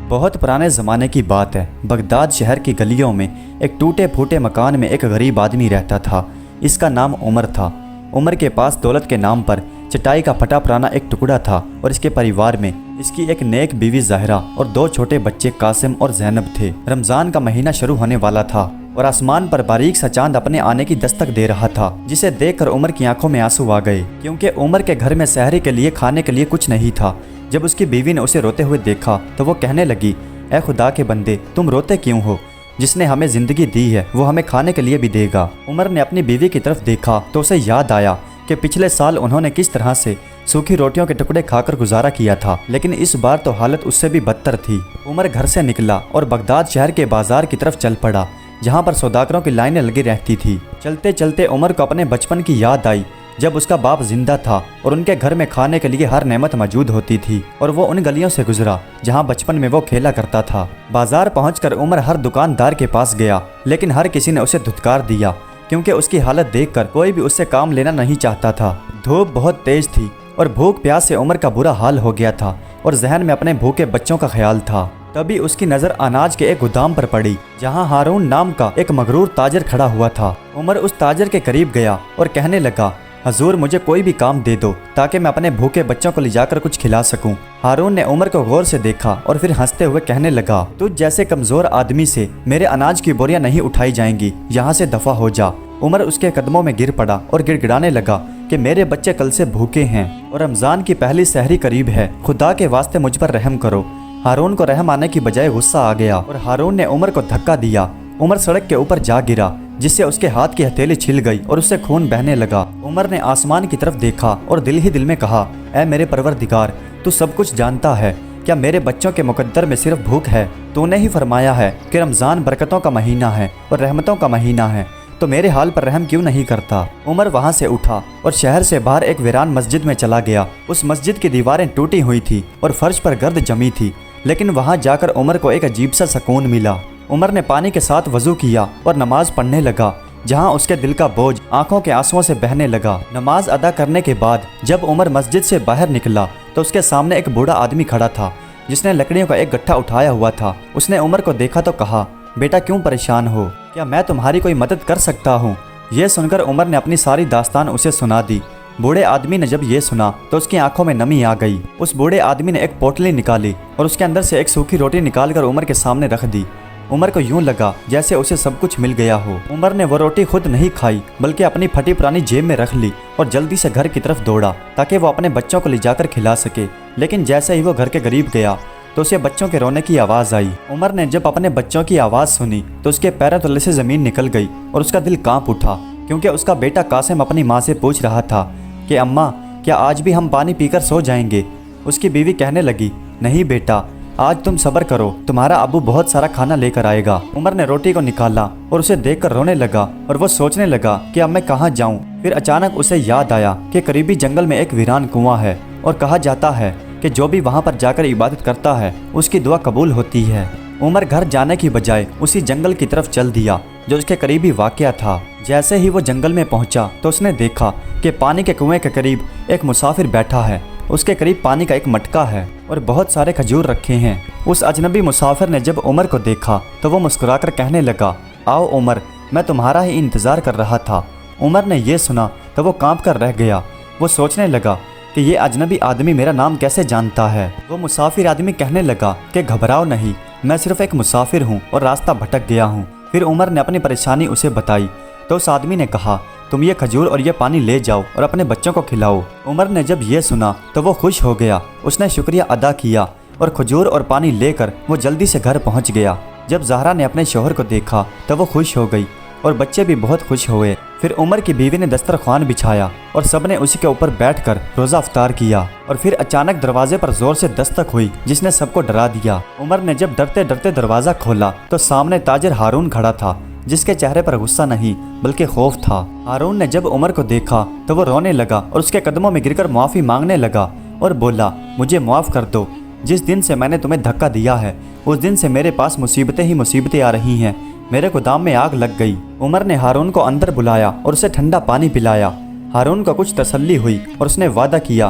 بہت پرانے زمانے کی بات ہے۔ بغداد شہر کی گلیوں میں ایک ٹوٹے پھوٹے مکان میں ایک غریب آدمی رہتا تھا۔ اس کا نام عمر تھا۔ عمر کے پاس دولت کے نام پر چٹائی کا پھٹا پرانا ایک ٹکڑا تھا اور اس کے پریوار میں اس کی ایک نیک بیوی زہرا اور 2 چھوٹے بچے قاسم اور زینب تھے۔ رمضان کا مہینہ شروع ہونے والا تھا اور آسمان پر باریک سا چاند اپنے آنے کی دستک دے رہا تھا، جسے دیکھ کر عمر کی آنکھوں میں آنسو آ گئے، کیونکہ عمر کے گھر میں سحری کے لیے کھانے کے لیے کچھ نہیں تھا۔ جب اس کی بیوی نے اسے روتے ہوئے دیکھا تو وہ کہنے لگی، اے خدا کے بندے، تم روتے کیوں ہو؟ جس نے ہمیں زندگی دی ہے وہ ہمیں کھانے کے لیے بھی دے گا۔ عمر نے اپنی بیوی کی طرف دیکھا تو اسے یاد آیا کہ پچھلے سال انہوں نے کس طرح سے سوکھی روٹیوں کے ٹکڑے کھا کر گزارا کیا تھا، لیکن اس بار تو حالت اس سے بھی بدتر تھی۔ عمر گھر سے نکلا اور بغداد شہر کے بازار کی طرف چل پڑا، جہاں پر سوداگروں کی لائنیں لگی رہتی تھی۔ چلتے چلتے عمر کو اپنے بچپن کی یاد آئی، جب اس کا باپ زندہ تھا اور ان کے گھر میں کھانے کے لیے ہر نعمت موجود ہوتی تھی، اور وہ ان گلیوں سے گزرا جہاں بچپن میں وہ کھیلا کرتا تھا۔ بازار پہنچ کر عمر ہر دکاندار کے پاس گیا، لیکن ہر کسی نے اسے دھتکار دیا، کیونکہ اس کی حالت دیکھ کر کوئی بھی اس سے کام لینا نہیں چاہتا تھا۔ دھوپ بہت تیز تھی اور بھوک پیاس سے عمر کا برا حال ہو گیا تھا اور ذہن میں اپنے بھوکے بچوں کا خیال تھا۔ تبھی اس کی نظر اناج کے ایک گودام پر پڑی، جہاں ہارون نام کا ایک مغرور تاجر کھڑا ہوا تھا۔ عمر اس تاجر کے قریب گیا اور کہنے لگا، حضور مجھے کوئی بھی کام دے دو تاکہ میں اپنے بھوکے بچوں کو لے جا کر کچھ کھلا سکوں۔ ہارون نے عمر کو غور سے دیکھا اور پھر ہنستے ہوئے کہنے لگا، تجھ جیسے کمزور آدمی سے میرے اناج کی بوریاں نہیں اٹھائی جائیں گی، یہاں سے دفع ہو جا۔ عمر اس کے قدموں میں گر پڑا اور گڑ گڑانے لگا کہ میرے بچے کل سے بھوکے ہیں اور رمضان کی پہلی سحری قریب ہے، خدا کے واسطے مجھ پر رحم کرو۔ ہارون کو رحم آنے کی بجائے غصہ آ گیا اور ہارون نے عمر کو دھکا دیا۔ عمر سڑک کے اوپر جا گرا، جس سے اس کے ہاتھ کی ہتھیلی چھل گئی اور اس سے خون بہنے لگا۔ عمر نے آسمان کی طرف دیکھا اور دل ہی دل میں کہا، اے میرے پروردگار، تو سب کچھ جانتا ہے، کیا میرے بچوں کے مقدر میں صرف بھوک ہے؟ تو نے ہی فرمایا ہے کہ رمضان برکتوں کا مہینہ ہے اور رحمتوں کا مہینہ ہے، تو میرے حال پر رحم کیوں نہیں کرتا؟ عمر وہاں سے اٹھا اور شہر سے باہر ایک ویران مسجد میں چلا گیا۔ اس مسجد کی دیواریں ٹوٹی ہوئی تھی اور فرش پر گرد جمی تھی، لیکن وہاں جا کر عمر کو ایک عجیب سا سکون ملا۔ عمر نے پانی کے ساتھ وضو کیا اور نماز پڑھنے لگا، جہاں اس کے دل کا بوجھ آنکھوں کے آنسوؤں سے بہنے لگا۔ نماز ادا کرنے کے بعد جب عمر مسجد سے باہر نکلا تو اس کے سامنے ایک بوڑھا آدمی کھڑا تھا، جس نے لکڑیوں کا ایک گٹھا اٹھایا ہوا تھا۔ اس نے عمر کو دیکھا تو کہا، بیٹا کیوں پریشان ہو؟ کیا میں تمہاری کوئی مدد کر سکتا ہوں؟ یہ سن کر عمر نے اپنی ساری داستان اسے سنا دی۔ بوڑھے آدمی نے جب یہ سنا تو اس کی آنکھوں میں نمی آ گئی۔ اس بوڑھے آدمی نے ایک پوٹلی نکالی اور اس کے اندر سے ایک سوکھی روٹی نکال کر عمر کے سامنے رکھ دی۔ عمر کو یوں لگا جیسے اسے سب کچھ مل گیا ہو۔ عمر نے وہ روٹی خود نہیں کھائی، بلکہ اپنی پھٹی پرانی جیب میں رکھ لی اور جلدی سے گھر کی طرف دوڑا تاکہ وہ اپنے بچوں کو لے جا کر کھلا سکے۔ لیکن جیسے ہی وہ گھر کے قریب گیا تو اسے بچوں کے رونے کی آواز آئی۔ عمر نے جب اپنے بچوں کی آواز سنی تو اس کے پیروں تلے سے زمین نکل گئی اور اس کا دل کانپ اٹھا، کیونکہ اس کا بیٹا قاسم اپنی ماں سے پوچھ رہا تھا کہ اماں، کیا آج بھی ہم پانی پی کر سو جائیں گے؟ اس کی بیوی کہنے لگی، نہیں بیٹا، آج تم صبر کرو، تمہارا ابو بہت سارا کھانا لے کر آئے گا۔ عمر نے روٹی کو نکالا اور اسے دیکھ کر رونے لگا اور وہ سوچنے لگا کہ اب میں کہاں جاؤں۔ پھر اچانک اسے یاد آیا کہ قریبی جنگل میں ایک ویران کنواں ہے اور کہا جاتا ہے کہ جو بھی وہاں پر جا کر عبادت کرتا ہے اس کی دعا قبول ہوتی ہے۔ عمر گھر جانے کی بجائے اسی جنگل کی طرف چل دیا جو اس کے قریبی واقع تھا۔ جیسے ہی وہ جنگل میں پہنچا تو اس نے دیکھا کہ پانی کے کنویں کے قریب ایک مسافر بیٹھا ہے۔ اس کے قریب پانی کا ایک مٹکا ہے اور بہت سارے کھجور رکھے ہیں۔ اس اجنبی مسافر نے جب عمر کو دیکھا تو وہ مسکرا کر کہنے لگا، آؤ عمر، میں تمہارا ہی انتظار کر رہا تھا۔ عمر نے یہ سنا تو وہ کانپ کر رہ گیا۔ وہ سوچنے لگا کہ یہ اجنبی آدمی میرا نام کیسے جانتا ہے۔ وہ مسافر آدمی کہنے لگا کہ گھبراؤ نہیں، میں صرف ایک مسافر ہوں اور راستہ بھٹک گیا ہوں۔ پھر عمر نے اپنی پریشانی اسے بتائی تو اس آدمی نے کہا، تم یہ کھجور اور یہ پانی لے جاؤ اور اپنے بچوں کو کھلاؤ۔ عمر نے جب یہ سنا تو وہ خوش ہو گیا۔ اس نے شکریہ ادا کیا اور کھجور اور پانی لے کر وہ جلدی سے گھر پہنچ گیا۔ جب زہرا نے اپنے شوہر کو دیکھا تو وہ خوش ہو گئی اور بچے بھی بہت خوش ہوئے۔ پھر عمر کی بیوی نے دسترخوان بچھایا اور سب نے اسی کے اوپر بیٹھ کر روزہ افطار کیا، اور پھر اچانک دروازے پر زور سے دستک ہوئی جس نے سب کو ڈرا دیا۔ عمر نے جب ڈرتے ڈرتے دروازہ کھولا تو سامنے تاجر ہارون کھڑا تھا، جس کے چہرے پر غصہ نہیں بلکہ خوف تھا۔ ہارون نے جب عمر کو دیکھا تو وہ رونے لگا اور اس کے قدموں میں گر کر معافی مانگنے لگا اور بولا، مجھے معاف کر دو، جس دن سے میں نے تمہیں دھکا دیا ہے اس دن سے میرے پاس مصیبتیں ہی مصیبتیں آ رہی ہیں، میرے گودام میں آگ لگ گئی۔ عمر نے ہارون کو اندر بلایا اور اسے ٹھنڈا پانی پلایا۔ ہارون کو کچھ تسلی ہوئی اور اس نے وعدہ کیا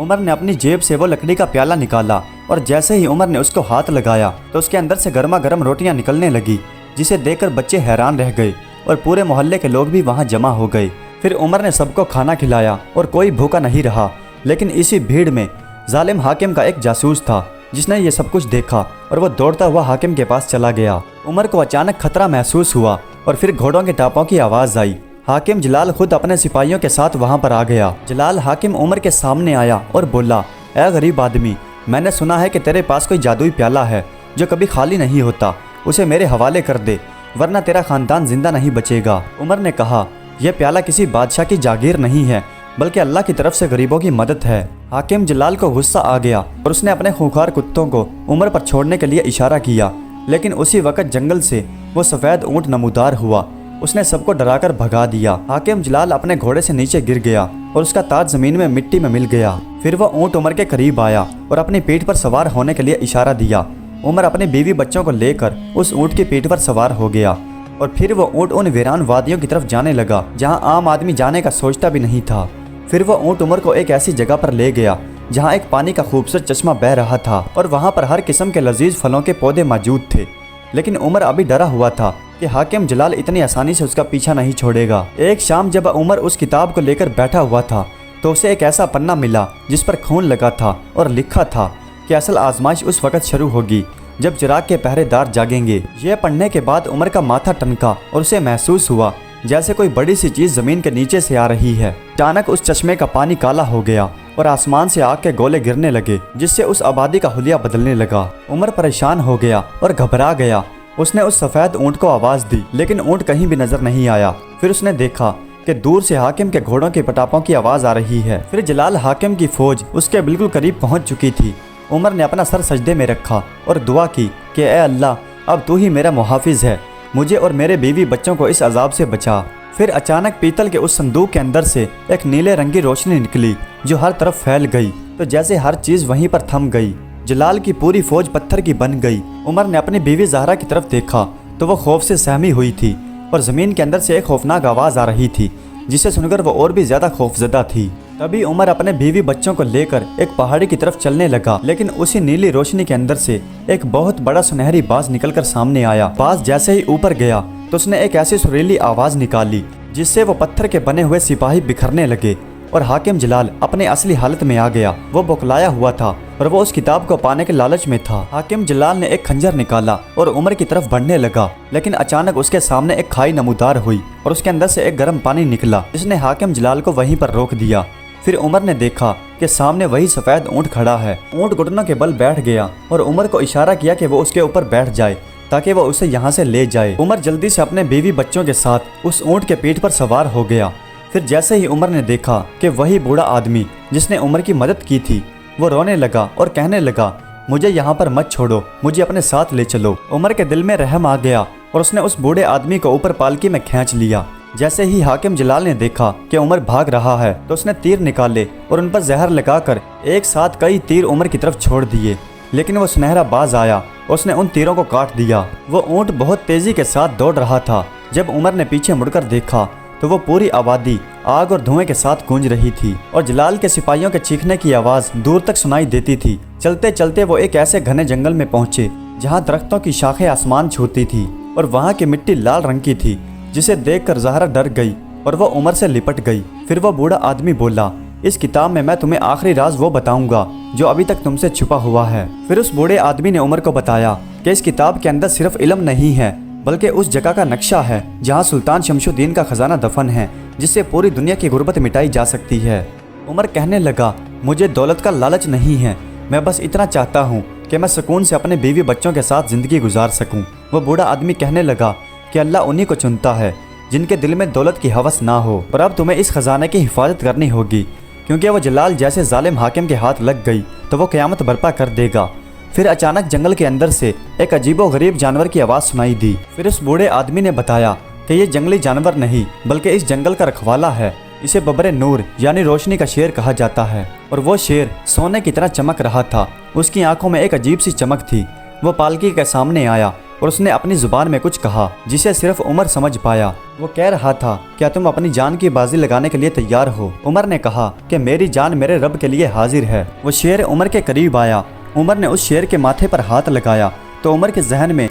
عمر نے اپنی جیب سے وہ لکڑی کا پیالہ نکالا اور جیسے ہی عمر نے اس کو ہاتھ لگایا تو اس کے اندر سے گرما گرم روٹیاں نکلنے لگی، جسے دیکھ کر بچے حیران رہ گئے اور پورے محلے کے لوگ بھی وہاں جمع ہو گئے۔ پھر عمر نے سب کو کھانا کھلایا اور کوئی بھوکا نہیں رہا، لیکن اسی بھیڑ میں ظالم حاکم کا ایک جاسوس تھا جس نے یہ سب کچھ دیکھا اور وہ دوڑتا ہوا حاکم کے پاس چلا گیا۔ عمر کو اچانک خطرہ محسوس ہوا اور پھر گھوڑوں کے ٹاپوں کی آواز آئی۔ حاکم جلال خود اپنے سپاہیوں کے ساتھ وہاں پر آ گیا۔ جلال حاکم عمر کے سامنے آیا اور بولا، اے غریب آدمی، میں نے سنا ہے کہ تیرے پاس کوئی جادوئی پیالہ ہے جو کبھی خالی نہیں ہوتا، اسے میرے حوالے کر دے ورنہ تیرا خاندان زندہ نہیں بچے گا۔ عمر نے کہا، یہ پیالہ کسی بادشاہ کی جاگیر نہیں ہے بلکہ اللہ کی طرف سے غریبوں کی مدد ہے۔ حاکم جلال کو غصہ آ گیا اور اس نے اپنے خونخوار کتوں کو عمر پر چھوڑنے کے لیے اشارہ کیا، لیکن اسی وقت جنگل سے وہ سفید اونٹ نمودار ہوا۔ اس نے سب کو ڈرا کر بھگا دیا۔ حاکم جلال اپنے گھوڑے سے نیچے گر گیا اور اس کا تاج زمین میں مٹی میں مل گیا۔ پھر وہ اونٹ عمر کے قریب آیا اور اپنی پیٹھ پر سوار ہونے کے لیے اشارہ دیا۔ عمر اپنی بیوی بچوں کو لے کر اس اونٹ کی پیٹھ پر سوار ہو گیا اور پھر وہ اونٹ ان ویران وادیوں کی طرف جانے لگا جہاں عام آدمی جانے کا سوچتا بھی نہیں تھا۔ پھر وہ اونٹ عمر کو ایک ایسی جگہ پر لے گیا جہاں ایک پانی کا خوبصورت چشمہ بہہ رہا تھا اور وہاں پر ہر قسم کے لذیذ پھلوں کے پودے موجود تھے، لیکن عمر ابھی ڈرا ہوا تھا کہ حاکم جلال اتنی آسانی سے اس کا پیچھا نہیں چھوڑے گا۔ ایک شام جب عمر اس کتاب کو لے کر بیٹھا ہوا تھا تو اسے ایک ایسا پنہ ملا جس پر خون لگا تھا اور لکھا تھا کہ اصل آزمائش اس وقت شروع ہوگی جب چراغ کے پہرے دار جاگیں گے۔ یہ پڑھنے کے بعد عمر کا ماتھا ٹنکا اور اسے محسوس ہوا جیسے کوئی بڑی سی چیز زمین کے نیچے سے آ رہی ہے۔ اچانک اس چشمے کا پانی کالا ہو گیا اور آسمان سے آگ کے گولے گرنے لگے جس سے اس آبادی کا حلیہ بدلنے لگا۔ عمر پریشان ہو گیا اور گھبرا گیا۔ اس نے اس سفید اونٹ کو آواز دی لیکن اونٹ کہیں بھی نظر نہیں آیا۔ پھر اس نے دیکھا کہ دور سے حاکم کے گھوڑوں کے پٹاپوں کی آواز آ رہی ہے۔ پھر جلال حاکم کی فوج اس کے بالکل قریب پہنچ چکی تھی۔ عمر نے اپنا سر سجدے میں رکھا اور دعا کی کہ اے اللہ، اب تو ہی میرا محافظ ہے، مجھے اور میرے بیوی بچوں کو اس عذاب سے بچا۔ پھر اچانک پیتل کے اس صندوق کے اندر سے ایک نیلے رنگ کی روشنی نکلی جو ہر طرف پھیل گئی تو جیسے ہر چیز وہیں پر تھم گئی۔ جلال کی پوری فوج پتھر کی بن گئی۔ عمر نے اپنی بیوی زہرا کی طرف دیکھا تو وہ خوف سے سہمی ہوئی تھی اور زمین کے اندر سے ایک خوفناک آواز آ رہی تھی جسے سن کر وہ اور بھی زیادہ خوفزدہ تھی۔ تبھی عمر اپنے بیوی بچوں کو لے کر ایک پہاڑی کی طرف چلنے لگا، لیکن اسی نیلی روشنی کے اندر سے ایک بہت بڑا سنہری باز نکل کر سامنے آیا۔ باز جیسے ہی اوپر گیا تو اس نے ایک ایسی سریلی آواز نکالی جس سے وہ پتھر کے بنے ہوئے سپاہی بکھرنے لگے اور حاکم جلال اپنے اصلی حالت میں آ گیا۔ وہ بوکلایا ہوا تھا اور وہ اس کتاب کو پانے کے لالچ میں تھا۔ حاکم جلال نے ایک خنجر نکالا اور عمر کی طرف بڑھنے لگا، لیکن اچانک اس کے سامنے ایک کھائی نمودار ہوئی اور اس کے اندر سے ایک گرم پانی نکلا جس نے حاکم جلال کو وہیں پر روک دیا۔ پھر عمر نے دیکھا کہ سامنے وہی سفید اونٹ کھڑا ہے۔ اونٹ گھٹنوں کے بل بیٹھ گیا اور عمر کو اشارہ کیا کہ وہ اس کے اوپر بیٹھ جائے تاکہ وہ اسے یہاں سے لے جائے۔ عمر جلدی سے اپنے بیوی بچوں کے ساتھ اس اونٹ کے پیٹھ پر سوار ہو گیا۔ پھر جیسے ہی عمر نے دیکھا کہ وہی بوڑھا آدمی جس نے عمر کی مدد کی تھی وہ رونے لگا اور کہنے لگا، مجھے یہاں پر مت چھوڑو، مجھے اپنے ساتھ لے چلو۔ عمر کے دل میں رحم آ گیا اور اس نے اس بوڑھے آدمی کو اوپر پالکی میں کھینچ لیا۔ جیسے ہی حاکم جلال نے دیکھا کہ عمر بھاگ رہا ہے تو اس نے تیر نکالے اور ان پر زہر لگا کر ایک ساتھ کئی تیر عمر کی طرف چھوڑ دیے، لیکن وہ سنہرا باز آیا اور اس نے ان تیروں کو کاٹ دیا۔ وہ اونٹ بہت تیزی کے ساتھ دوڑ رہا تھا۔ جب عمر نے پیچھے مڑ کر دیکھا تو وہ پوری آبادی آگ اور دھوئیں کے ساتھ گونج رہی تھی اور جلال کے سپاہیوں کے چیخنے کی آواز دور تک سنائی دیتی تھی۔ چلتے چلتے وہ ایک ایسے گھنے جنگل میں پہنچے جہاں درختوں کی شاخیں آسمان چھوتی تھی اور وہاں کی مٹی لال رنگ کی تھی، جسے دیکھ کر زہرا ڈر گئی اور وہ عمر سے لپٹ گئی۔ پھر وہ بوڑھا آدمی بولا، اس کتاب میں تمہیں آخری راز وہ بتاؤں گا جو ابھی تک تم سے چھپا ہوا ہے۔ پھر اس بوڑھے آدمی نے عمر کو بتایا کہ اس کتاب کے اندر صرف علم نہیں ہے بلکہ اس جگہ کا نقشہ ہے جہاں سلطان شمش الدین کا خزانہ دفن ہے، جس سے پوری دنیا کی غربت مٹائی جا سکتی ہے۔ عمر کہنے لگا، مجھے دولت کا لالچ نہیں ہے، میں بس اتنا چاہتا ہوں کہ میں سکون سے اپنے بیوی بچوں کے ساتھ زندگی گزار سکوں۔ وہ بوڑھا آدمی کہنے لگا کہ اللہ انہی کو چنتا ہے جن کے دل میں دولت کی ہوس نہ ہو، اور اب تمہیں اس خزانے کی حفاظت کرنی ہوگی کیونکہ وہ جلال جیسے ظالم حاکم کے ہاتھ لگ گئی تو وہ قیامت برپا کر دے گا۔ پھر اچانک جنگل کے اندر سے ایک عجیب و غریب جانور کی آواز سنائی دی۔ پھر اس بوڑھے آدمی نے بتایا کہ یہ جنگلی جانور نہیں بلکہ اس جنگل کا رکھوالا ہے، اسے ببر نور یعنی روشنی کا شیر کہا جاتا ہے، اور وہ شیر سونے کی طرح چمک رہا تھا۔ اس کی آنکھوں میں ایک عجیب سی چمک تھی۔ وہ پالکی کے سامنے آیا اور اس نے اپنی زبان میں کچھ کہا جسے صرف عمر سمجھ پایا۔ وہ کہہ رہا تھا، کیا تم اپنی جان کی بازی لگانے کے لیے تیار ہو؟ عمر نے کہا کہ میری جان میرے رب کے لیے حاضر ہے۔ وہ شیر عمر کے قریب آیا۔ عمر نے اس شیر کے ماتھے پر ہاتھ لگایا تو عمر کے ذہن میں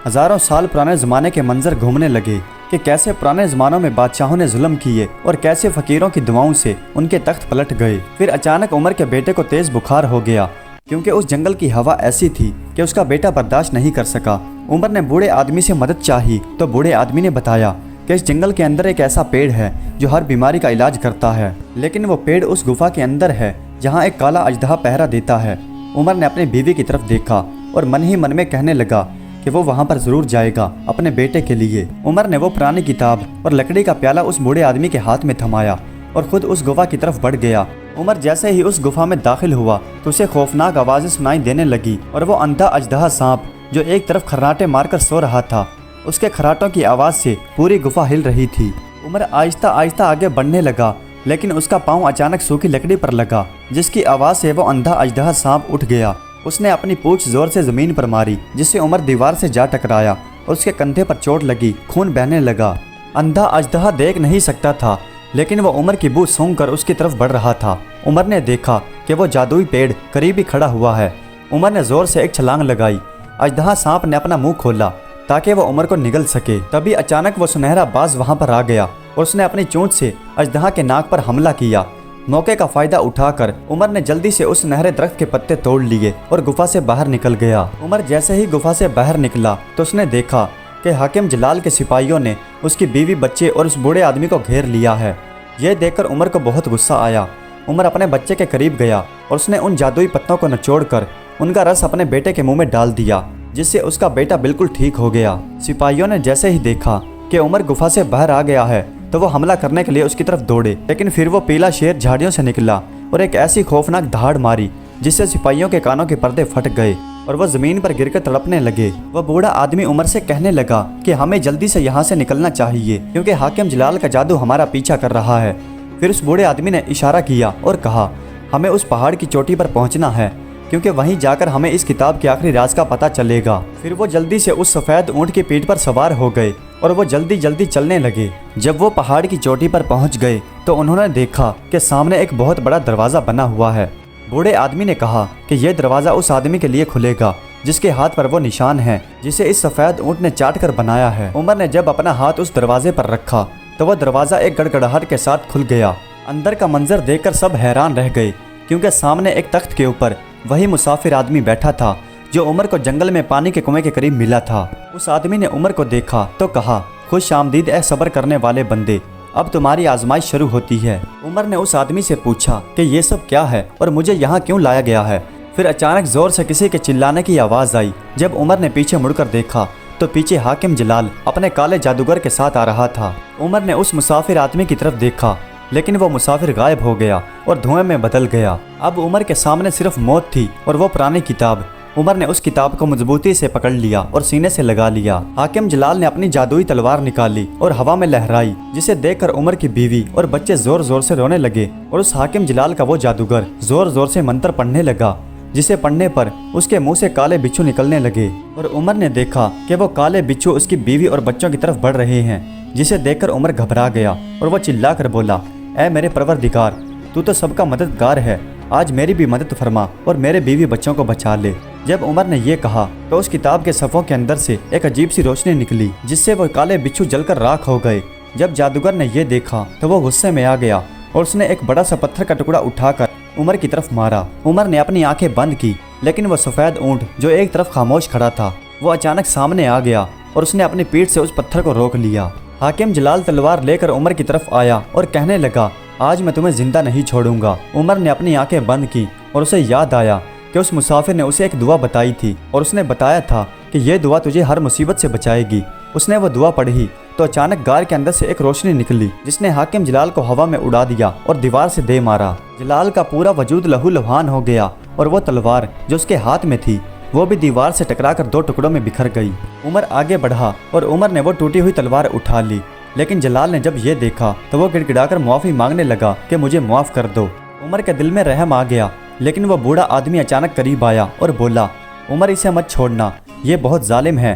ہزاروں سال پرانے زمانے کے منظر گھومنے لگے کہ کیسے پرانے زمانوں میں بادشاہوں نے ظلم کیے اور کیسے فقیروں کی دعاؤں سے ان کے تخت پلٹ گئے۔ پھر اچانک عمر کے بیٹے کو تیز بخار ہو گیا کیونکہ اس جنگل کی ہوا ایسی تھی کہ اس کا بیٹا برداشت نہیں کر سکا۔ عمر نے بوڑھے آدمی سے مدد چاہی تو بوڑھے آدمی نے بتایا کہ اس جنگل کے اندر ایک ایسا پیڑ ہے جو ہر بیماری کا علاج کرتا ہے، لیکن وہ پیڑ اس گفا کے اندر ہے جہاں ایک کالا اژدہا پہرا دیتا ہے۔ عمر نے اپنی بیوی کی طرف دیکھا اور من ہی من میں کہنے لگا کہ وہ وہاں پر ضرور جائے گا اپنے بیٹے کے لیے۔ عمر نے وہ پرانی کتاب اور لکڑی کا پیالہ اس بوڑھے آدمی کے ہاتھ میں تھمایا اور خود اس گفا کی طرف بڑھ گیا۔ عمر جیسے ہی اس گفا میں داخل ہوا تو اسے خوفناک آوازیں سنائی دینے لگی اور وہ اندھا اژدہا سانپ جو ایک طرف خراٹے مار کر سو رہا تھا، اس کے خراٹوں کی آواز سے پوری گفا ہل رہی تھی۔ عمر آہستہ آہستہ آگے بڑھنے لگا لیکن اس کا پاؤں اچانک سوکھی لکڑی پر لگا جس کی آواز سے وہ اندھا اژدہا سانپ اٹھ گیا۔ اس نے اپنی پونچھ زور سے زمین پر ماری جس سے عمر دیوار سے جا ٹکرایا اور اس کے کندھے پر چوٹ لگی، خون بہنے لگا۔ اندھا اژدہا دیکھ نہیں سکتا تھا لیکن وہ عمر کی بو سونگھ کر اس کی طرف بڑھ رہا تھا۔ عمر نے دیکھا کہ وہ جادوئی پیڑ قریب ہی کھڑا ہوا ہے۔ عمر نے زور سے ایک چھلانگ لگائی۔ اژدہا سانپ نے اپنا منہ کھولا تاکہ وہ عمر کو نگل سکے۔ تبھی اچانک وہ سنہرا باز وہاں پر آ گیا اور اس نے اپنی چونچ سے اژدہا کے ناک پر حملہ کیا۔ موقع کا فائدہ اٹھا کر عمر نے جلدی سے اس سنہرے درخت کے پتے توڑ لیے اور گفا سے باہر نکل گیا۔ عمر جیسے ہی گفا سے باہر نکلا تو اس نے دیکھا کہ حاکم جلال کے سپاہیوں نے اس کی بیوی، بچے اور اس بوڑھے آدمی کو گھیر لیا ہے۔ یہ دیکھ کر عمر کو بہت غصہ آیا۔ عمر اپنے بچے کے قریب گیا اور اس نے ان جادوئی پتوں کو نچوڑ کر ان کا رس اپنے بیٹے کے منہ میں ڈال دیا جس سے اس کا بیٹا بالکل ٹھیک ہو گیا۔ سپاہیوں نے جیسے ہی دیکھا کہ عمر گفا سے باہر آ گیا ہے تو وہ حملہ کرنے کے لیے اس کی طرف دوڑے، لیکن پھر وہ پیلا شیر جھاڑیوں سے نکلا اور ایک ایسی خوفناک دھاڑ ماری جس سے سپاہیوں کے کانوں کے پردے پھٹ گئے اور وہ زمین پر گر کر تڑپنے لگے۔ وہ بوڑھا آدمی عمر سے کہنے لگا کہ ہمیں جلدی سے یہاں سے نکلنا چاہیے کیونکہ حاکم جلال کا جادو ہمارا پیچھا کر رہا ہے۔ پھر اس بوڑھے آدمی نے اشارہ کیا اور کہا ہمیں اس پہاڑ کی چوٹی پر پہنچنا ہے کیونکہ وہیں جا کر ہمیں اس کتاب کے آخری راز کا پتہ چلے گا۔ پھر وہ جلدی سے اس سفید اونٹ کی پیٹھ پر سوار ہو گئے اور وہ جلدی جلدی چلنے لگے۔ جب وہ پہاڑ کی چوٹی پر پہنچ گئے تو انہوں نے دیکھا کہ سامنے ایک بہت بڑا دروازہ بنا ہوا ہے۔ بوڑھے آدمی نے کہا کہ یہ دروازہ اس آدمی کے لیے کھلے گا جس کے ہاتھ پر وہ نشان ہے جسے اس سفید اونٹ نے چاٹ کر بنایا ہے۔ عمر نے جب اپنا ہاتھ اس دروازے پر رکھا تو وہ دروازہ ایک گڑگڑاہٹ کے ساتھ کھل گیا۔ اندر کا منظر دیکھ کر سب حیران رہ گئے کیونکہ سامنے ایک تخت کے اوپر وہی مسافر آدمی بیٹھا تھا جو عمر کو جنگل میں پانی کے کنویں کے قریب ملا تھا۔ اس آدمی نے عمر کو دیکھا تو کہا خوش آمدید اے صبر کرنے والے بندے، اب تمہاری آزمائش شروع ہوتی ہے۔ عمر نے اس آدمی سے پوچھا کہ یہ سب کیا ہے اور مجھے یہاں کیوں لایا گیا ہے؟ پھر اچانک زور سے کسی کے چلانے کی آواز آئی۔ جب عمر نے پیچھے مڑ کر دیکھا تو پیچھے حاکم جلال اپنے کالے جادوگر کے ساتھ آ رہا تھا۔ عمر نے اس مسافر آدمی کی طرف دیکھا لیکن وہ مسافر غائب ہو گیا اور دھوئیں میں بدل گیا۔ اب عمر کے سامنے صرف موت تھی اور وہ پرانی کتاب۔ عمر نے اس کتاب کو مضبوطی سے پکڑ لیا اور سینے سے لگا لیا۔ حاکم جلال نے اپنی جادوئی تلوار نکالی اور ہوا میں لہرائی جسے دیکھ کر عمر کی بیوی اور بچے زور زور سے رونے لگے اور اس حاکم جلال کا وہ جادوگر زور زور سے منتر پڑھنے لگا جسے پڑھنے پر اس کے منہ سے کالے بچھو نکلنے لگے اور عمر نے دیکھا کہ وہ کالے بچھو اس کی بیوی اور بچوں کی طرف بڑھ رہے ہیں جسے دیکھ کر عمر گھبرا گیا اور وہ چلا کر بولا اے میرے پروردگار، تو سب کا مددگار ہے، آج میری بھی مدد فرما اور میرے بیوی بچوں کو بچا لے۔ جب عمر نے یہ کہا تو اس کتاب کے صفوں کے اندر سے ایک عجیب سی روشنی نکلی جس سے وہ کالے بچھو جل کر راکھ ہو گئے۔ جب جادوگر نے یہ دیکھا تو وہ غصے میں آ گیا اور اس نے ایک بڑا سا پتھر کا ٹکڑا اٹھا کر عمر کی طرف مارا۔ عمر نے اپنی آنکھیں بند کی لیکن وہ سفید اونٹ جو ایک طرف خاموش کھڑا تھا وہ اچانک سامنے آ گیا اور اس نے اپنی پیٹھ سے اس پتھر کو روک لیا۔ حاکم جلال تلوار لے کر عمر کی طرف آیا اور کہنے لگا آج میں تمہیں زندہ نہیں چھوڑوں گا۔ عمر نے اپنی آنکھیں بند کی اور اسے یاد آیا کہ اس مسافر نے اسے ایک دعا بتائی تھی اور اس نے بتایا تھا کہ یہ دعا تجھے ہر مصیبت سے بچائے گی۔ اس نے وہ دعا پڑھی تو اچانک غار کے اندر سے ایک روشنی نکلی جس نے حاکم جلال کو ہوا میں اڑا دیا اور دیوار سے دے مارا۔ جلال کا پورا وجود لہو لہان ہو گیا اور وہ تلوار جو اس کے ہاتھ میں تھی وہ بھی دیوار سے ٹکرا کر دو ٹکڑوں میں بکھر گئی۔ عمر آگے بڑھا اور عمر نے وہ ٹوٹی ہوئی تلوار اٹھا لی، لیکن جلال نے جب یہ دیکھا تو وہ گڑ گڑا کر معافی مانگنے لگا کہ مجھے معاف کر دو۔ عمر کے دل میں رحم آ گیا، لیکن وہ بوڑھا آدمی اچانک قریب آیا اور بولا عمر اسے مت چھوڑنا، یہ بہت ظالم ہے